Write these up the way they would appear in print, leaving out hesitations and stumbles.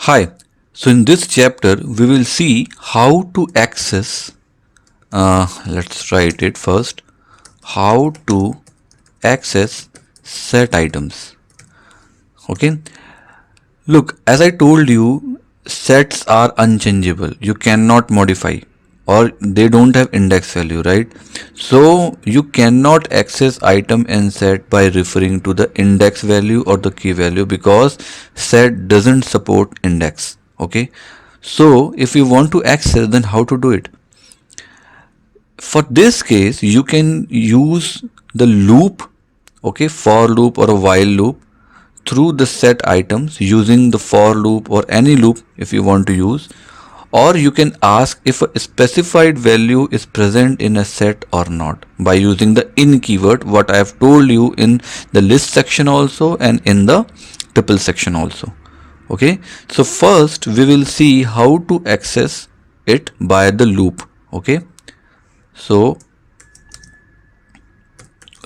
Hi, so in this chapter we will see how to access, let's write it first, how to access set items. Okay, look, as I told you, sets are unchangeable, you cannot modify or they don't have index value, right? So you cannot access item in set by referring to the index value or the key value because set doesn't support index. Okay, so if you want to access, then how to do it? For this case you can use the loop, okay, for loop or a while loop through the set items using the for loop or any loop if you want to use, or you can ask if a specified value is present in a set or not by using the in keyword, what I have told you in the list section also and in the tuple section also. Okay, so first we will see how to access it by the loop. Okay, so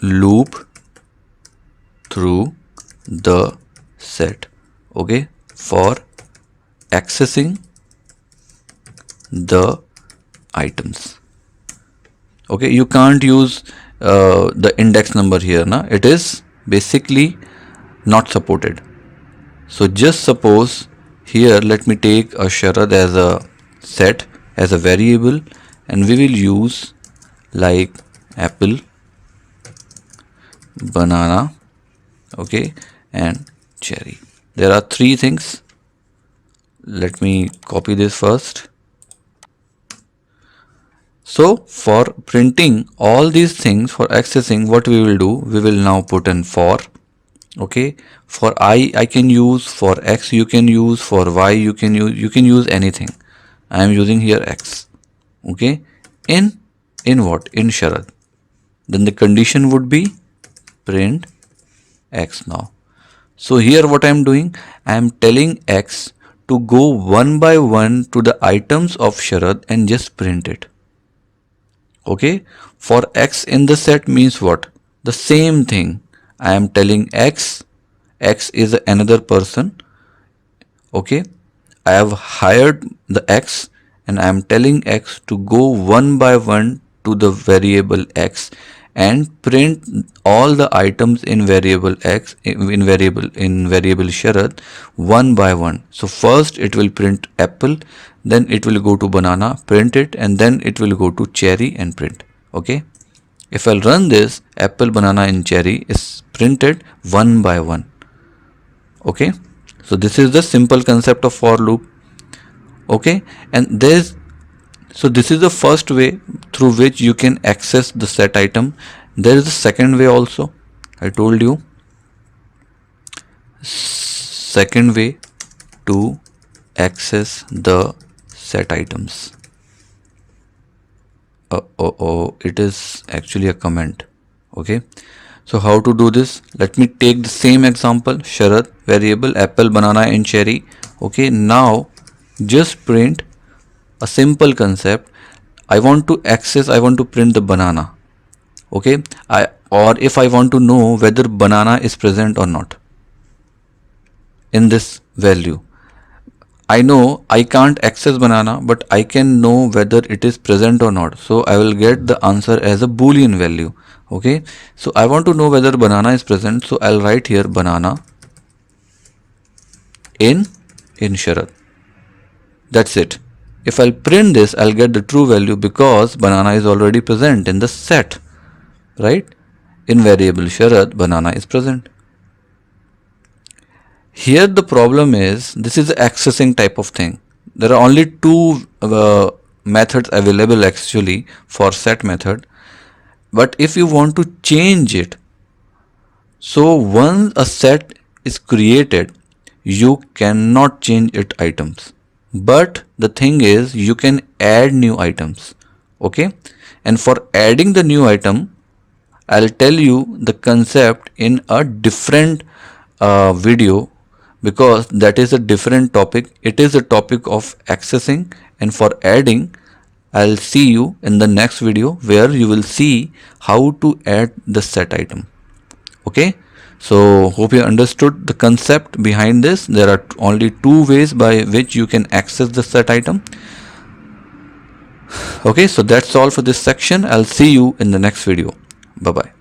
loop through the set, okay, for accessing the items. Okay, you can't use the index number here na, it is basically not supported. So just suppose here, let me take a Sharad as a set, as a variable, and we will use like apple, banana, okay, and cherry. There are three things. Let me copy this first. So for printing all these things, for accessing, what we will do, we will now put in for. Okay, for I can use, for x you can use, for y you can use anything. I am using here x. Okay, in what? In Sharad. Then the condition would be print x now. So here what I am doing, I am telling x to go one by one to the items of Sharad and just print it. Okay, for x in the set means what? The same thing. I am telling x is another person. Okay, I have hired the x and I am telling x to go one by one to the variable x and print all the items in variable x, in variable Sharad, one by one. So first it will print apple, then it will go to banana, print it, and then it will go to cherry and print. Okay, if I'll run this, apple, banana and cherry is printed one by one. Okay, so this is the simple concept of for loop. Okay, and so this is the first way through which you can access the set item. There is a second way also. I told you, second way to access the set items. It is actually a comment. Okay, so how to do this? Let me take the same example, Sharad, variable, apple, banana and cherry. Okay, now just print a simple concept. I want to print the banana. Okay, or if I want to know whether banana is present or not in this value, I know I can't access banana, but I can know whether it is present or not. So I will get the answer as a boolean value. Okay, so I want to know whether banana is present, so I'll write here banana in Sharad. That's it. If I'll print this, I'll get the true value because banana is already present in the set, right? In variable Sharad, banana is present. Here the problem is, this is the accessing type of thing. There are only two methods available actually for set method. But if you want to change it, so once a set is created, you cannot change its items. But the thing is, you can add new items. Okay, and for adding the new item, I'll tell you the concept in a different video because that is a different topic. It is a topic of accessing, and for adding, I'll see you in the next video where you will see how to add the set item. Okay, So hope you understood the concept behind this. There are only two ways by which you can access the set item. Okay, so that's all for this section. I'll see you in the next video. Bye bye.